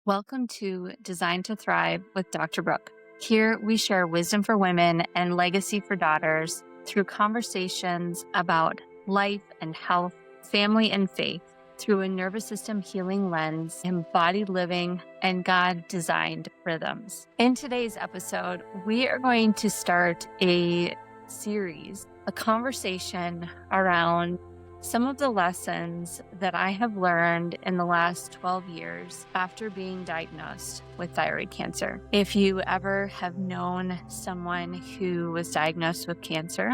Welcome to Design to Thrive with Dr. Brooke. Here we share wisdom for women and legacy for daughters through conversations about life and health, family and faith, through a nervous system healing lens, embodied living, and God-designed rhythms. In today's episode, we are going to start a series, a conversation around some of the lessons that I have learned in the last 12 years after being diagnosed with thyroid cancer. If you ever have known someone who was diagnosed with cancer,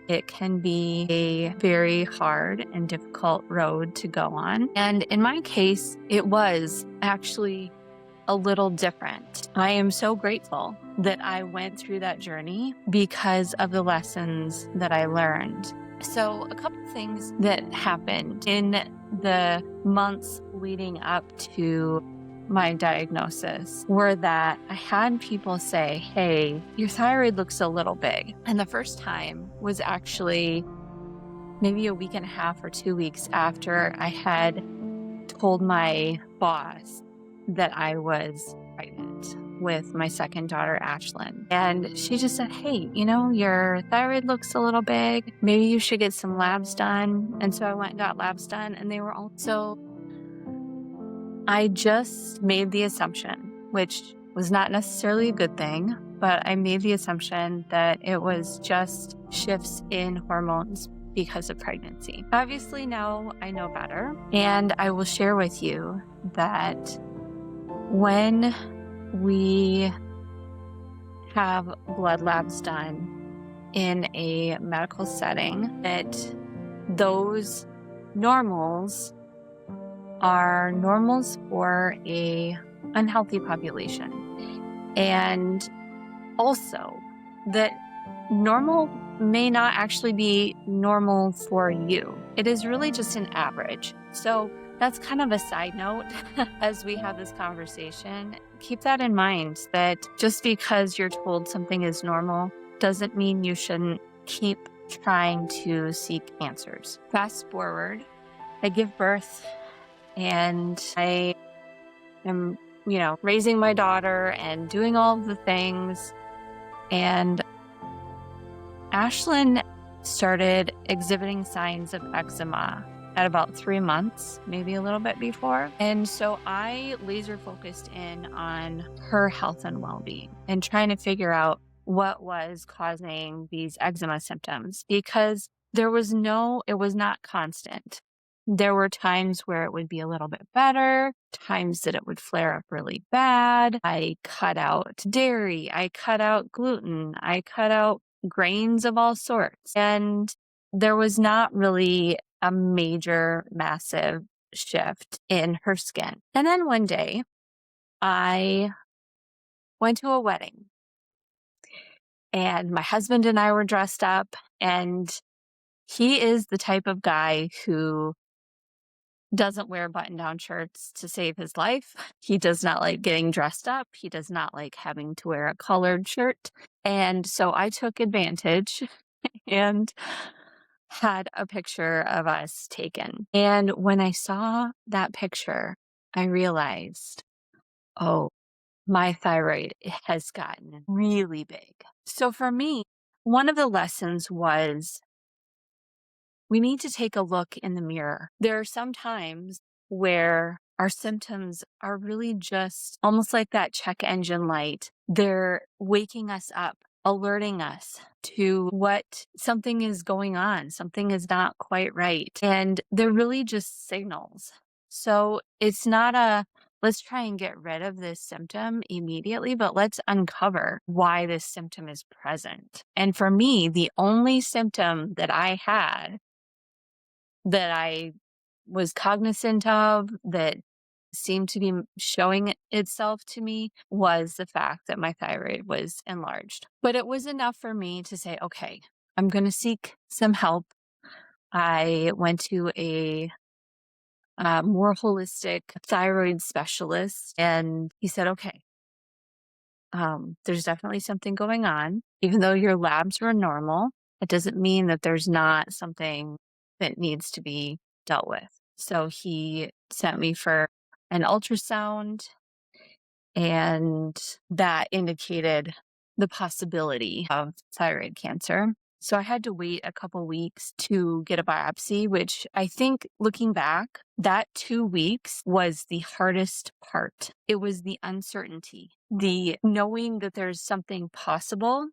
it can be a very hard and difficult road to go on. And in my case, it was actually a little different. I am so grateful that I went through that journey because of the lessons that I learned. So a couple things that happened in the months leading up to my diagnosis were that I had people say, "Hey, your thyroid looks a little big." And the first time was actually maybe a week and a half or 2 weeks after I had told my boss that I was pregnant with my second daughter, Ashlyn. And she just said, "Hey, your thyroid looks a little big. Maybe you should get some labs done." And so I went and got labs done, and they were also, I just made the assumption, which was not necessarily a good thing, but I made the assumption that it was just shifts in hormones because of pregnancy. Obviously, now I know better, and I will share with you that when we have blood labs done in a medical setting, that those normals are normals for a unhealthy population. And also that normal may not actually be normal for you. It is really just an average. So that's kind of a side note as we have this conversation. Keep that in mind, that just because you're told something is normal doesn't mean you shouldn't keep trying to seek answers. Fast forward, I give birth and I am, raising my daughter and doing all of the things. And Ashlyn started exhibiting signs of eczema at about 3 months, maybe a little bit before. And so I laser focused in on her health and well-being and trying to figure out what was causing these eczema symptoms, because it was not constant. There were times where it would be a little bit better, times that it would flare up really bad. I cut out dairy, I cut out gluten, I cut out grains of all sorts. And there was not really a major, massive shift in her skin. And then one day, I went to a wedding, and my husband and I were dressed up, and he is the type of guy who doesn't wear button-down shirts to save his life. He does not like getting dressed up. He does not like having to wear a colored shirt. And so I took advantage and had a picture of us taken. And when I saw that picture, I realized, oh, my thyroid has gotten really big. So for me, one of the lessons was we need to take a look in the mirror. There are some times where our symptoms are really just almost like that check engine light. They're waking us up, alerting us to what something is going on. Something is not quite right. And they're really just signals. So it's not let's try and get rid of this symptom immediately, but let's uncover why this symptom is present. And for me, the only symptom that I had that I was cognizant of that seemed to be showing itself to me was the fact that my thyroid was enlarged. But it was enough for me to say, okay, I'm going to seek some help. I went to a more holistic thyroid specialist, and he said, okay, there's definitely something going on. Even though your labs were normal, it doesn't mean that there's not something that needs to be dealt with. So he sent me for an ultrasound, and that indicated the possibility of thyroid cancer. So I had to wait a couple weeks to get a biopsy, which I think looking back, that 2 weeks was the hardest part. It was the uncertainty, the knowing that there's something possible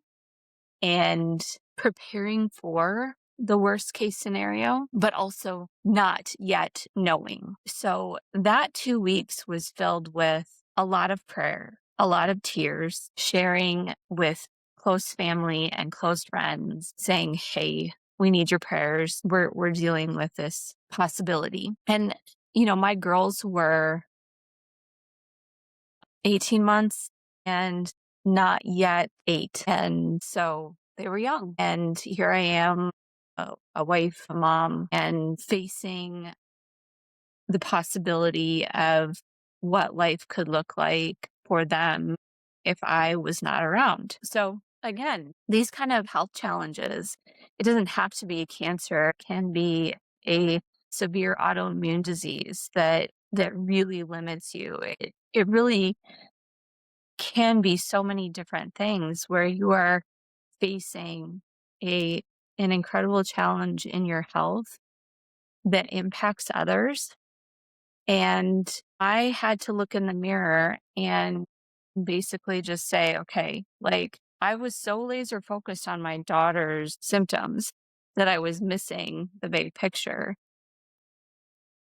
and preparing for the worst case scenario, but also not yet knowing. So that 2 weeks was filled with a lot of prayer, a lot of tears, sharing with close family and close friends, saying, hey, we need your prayers. We're dealing with this possibility. And, my girls were 18 months and not yet 8. And so they were young. And here I am, a wife, a mom, and facing the possibility of what life could look like for them if I was not around. So again, these kind of health challenges, it doesn't have to be cancer, it can be a severe autoimmune disease that really limits you. It really can be so many different things where you are facing a an incredible challenge in your health that impacts others. And I had to look in the mirror and basically just say, okay, like I was so laser focused on my daughter's symptoms that I was missing the big picture.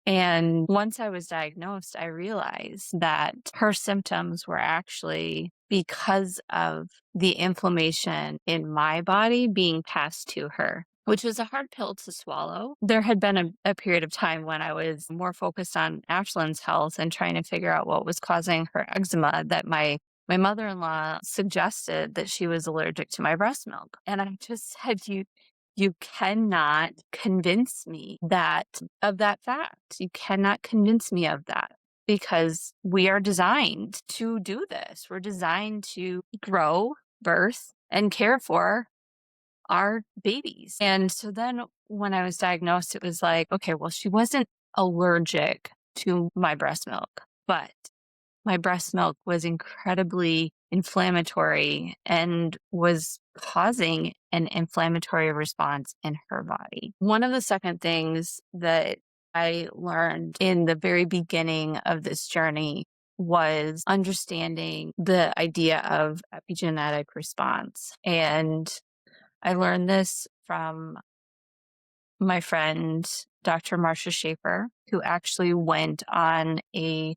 And once I was diagnosed, I realized that her symptoms were actually because of the inflammation in my body being passed to her, which was a hard pill to swallow. There had been a period of time when I was more focused on Ashlyn's health and trying to figure out what was causing her eczema that my mother-in-law suggested that she was allergic to my breast milk. And I just said, you cannot convince me of that fact. You cannot convince me of that because we are designed to do this. We're designed to grow, birth, and care for our babies. And so then when I was diagnosed, it was like, okay, well, she wasn't allergic to my breast milk, but my breast milk was incredibly inflammatory and was causing an inflammatory response in her body. One of the second things that I learned in the very beginning of this journey was understanding the idea of epigenetic response. And I learned this from my friend, Dr. Marcia Schaefer, who actually went on a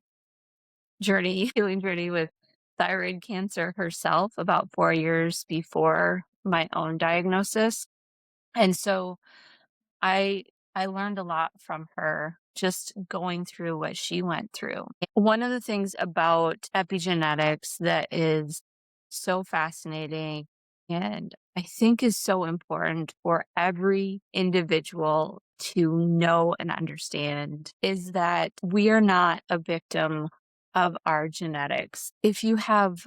healing journey with thyroid cancer herself about 4 years before my own diagnosis. And so I I learned a lot from her just going through what she went through. One of the things about epigenetics that is so fascinating and I think is so important for every individual to know and understand is that we are not a victim of our genetics. If you have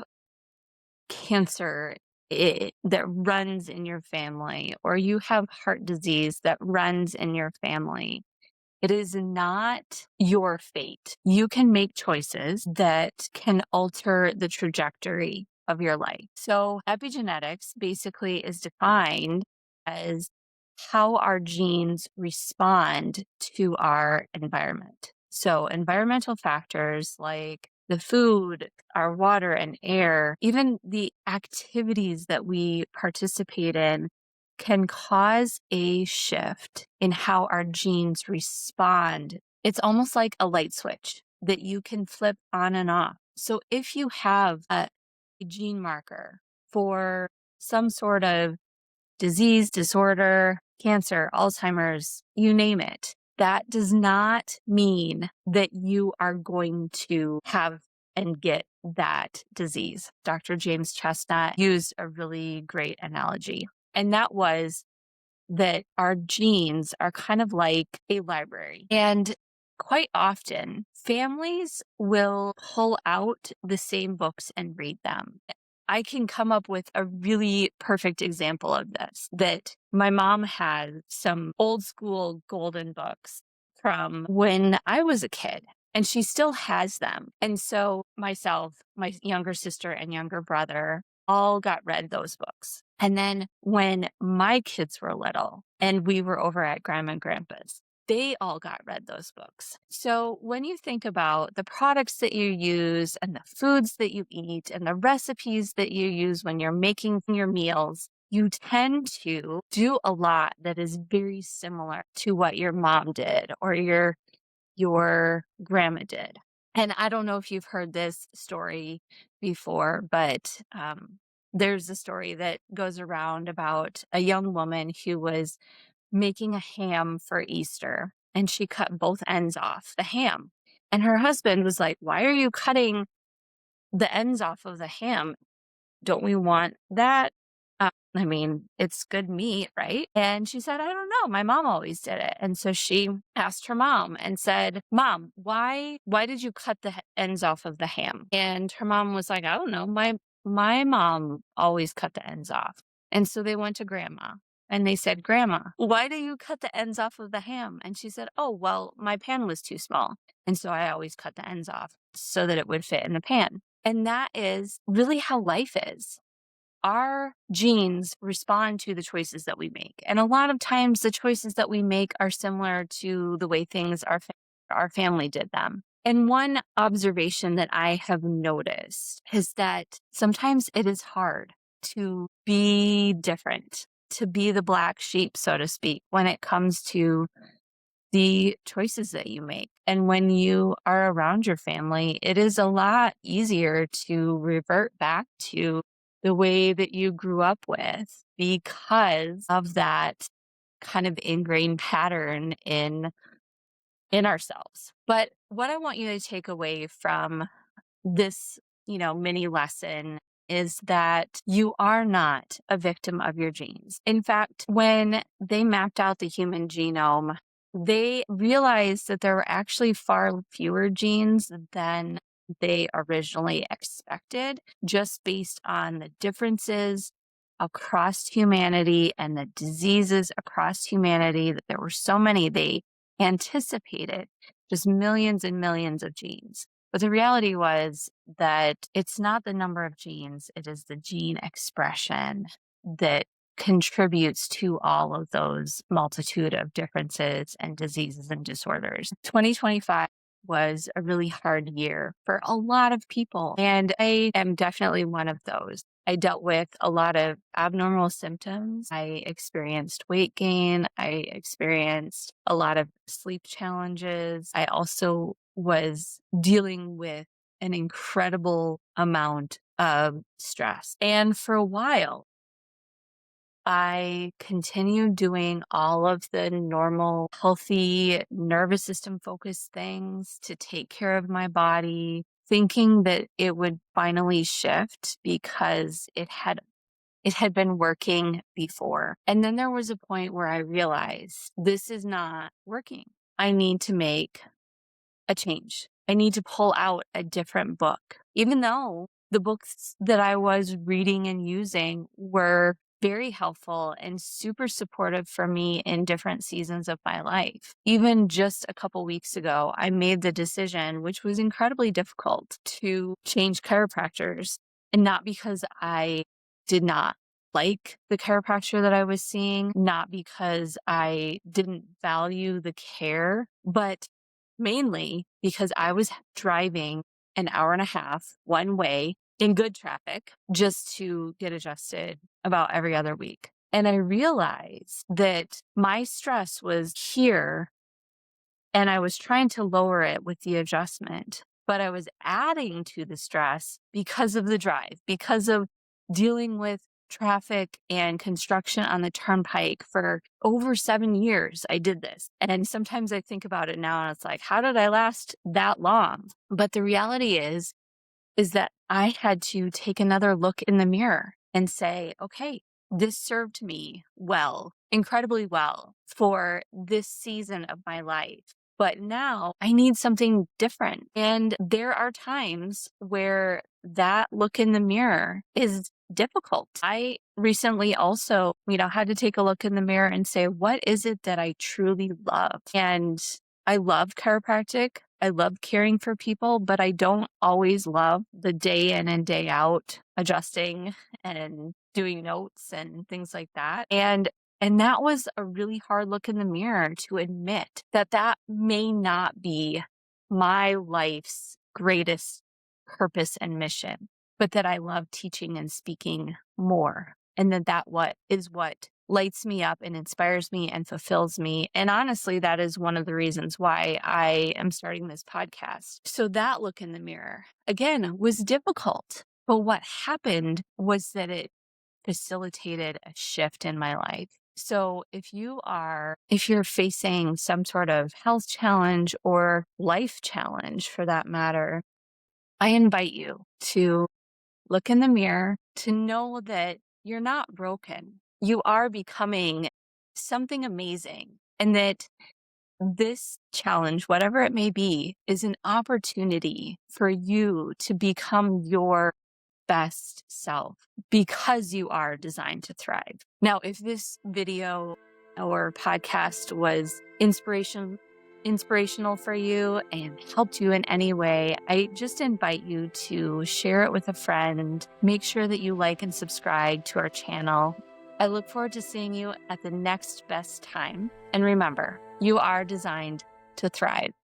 cancer that runs in your family, or you have heart disease that runs in your family, it is not your fate. You can make choices that can alter the trajectory of your life. So epigenetics basically is defined as how our genes respond to our environment. So environmental factors like the food, our water and air, even the activities that we participate in can cause a shift in how our genes respond. It's almost like a light switch that you can flip on and off. So if you have a gene marker for some sort of disease, disorder, cancer, Alzheimer's, you name it, that does not mean that you are going to have and get that disease. Dr. James Chestnut used a really great analogy, and that was that our genes are kind of like a library. And quite often, families will pull out the same books and read them. I can come up with a really perfect example of this, that my mom had some old school golden books from when I was a kid. and she still has them. And so myself, my younger sister and younger brother all got read those books. And then when my kids were little and we were over at Grandma and Grandpa's, they all got read those books. So when you think about the products that you use and the foods that you eat and the recipes that you use when you're making your meals, you tend to do a lot that is very similar to what your mom did or your grandma did. And I don't know if you've heard this story before, but there's a story that goes around about a young woman who was making a ham for Easter, and she cut both ends off the ham. And her husband was like, "Why are you cutting the ends off of the ham? Don't we want that? I mean, it's good meat, right?" And she said, "I don't know. My mom always did it." And so she asked her mom and said, "Mom, why did you cut the ends off of the ham?" And her mom was like, "I don't know. My mom always cut the ends off." And so they went to grandma and they said, "Grandma, why do you cut the ends off of the ham?" And she said, "Oh, well, my pan was too small. And so I always cut the ends off so that it would fit in the pan." And that is really how life is. Our genes respond to the choices that we make. And a lot of times the choices that we make are similar to the way things our family did them. And one observation that I have noticed is that sometimes it is hard to be different, to be the black sheep, so to speak, when it comes to the choices that you make. And when you are around your family, it is a lot easier to revert back to the way that you grew up with because of that kind of ingrained pattern in ourselves. But what I want you to take away from this, mini lesson is that you are not a victim of your genes. In fact, when they mapped out the human genome, they realized that there were actually far fewer genes than they originally expected, just based on the differences across humanity and the diseases across humanity, that there were so many. They anticipated just millions and millions of genes. But the reality was that it's not the number of genes, it is the gene expression that contributes to all of those multitude of differences and diseases and disorders. 2025 was a really hard year for a lot of people, and I am definitely one of those. I dealt with a lot of abnormal symptoms. I experienced weight gain. I experienced a lot of sleep challenges. I also was dealing with an incredible amount of stress. And for a while, I continued doing all of the normal, healthy, nervous system focused things to take care of my body, thinking that it would finally shift because it had been working before. And then there was a point where I realized this is not working. I need to make a change. I need to pull out a different book, even though the books that I was reading and using were very helpful and super supportive for me in different seasons of my life. Even just a couple weeks ago, I made the decision, which was incredibly difficult, to change chiropractors. And not because I did not like the chiropractor that I was seeing, not because I didn't value the care, but mainly because I was driving an hour and a half one way in good traffic just to get adjusted about every other week. And I realized that my stress was here and I was trying to lower it with the adjustment, but I was adding to the stress because of the drive, because of dealing with traffic and construction on the turnpike for over 7 years. I did this. And sometimes I think about it now and it's like, how did I last that long? But the reality is that I had to take another look in the mirror and say, okay, this served me well, incredibly well for this season of my life. But now I need something different. And there are times where that look in the mirror is difficult. I recently also, had to take a look in the mirror and say, what is it that I truly love? And I love chiropractic. I love caring for people, but I don't always love the day in and day out adjusting and doing notes and things like that. And that was a really hard look in the mirror to admit that that may not be my life's greatest purpose and mission, but that I love teaching and speaking more. And what lights me up and inspires me and fulfills me. And honestly, that is one of the reasons why I am starting this podcast. So that look in the mirror, again, was difficult. But what happened was that it facilitated a shift in my life. So if you're facing some sort of health challenge or life challenge for that matter, I invite you to look in the mirror, to know that you're not broken. You are becoming something amazing, and that this challenge, whatever it may be, is an opportunity for you to become your best self because you are designed to thrive. Now, if this video or podcast was inspirational for you and helped you in any way, I just invite you to share it with a friend. Make sure that you like and subscribe to our channel. I look forward to seeing you at the next best time. And remember, you are designed to thrive.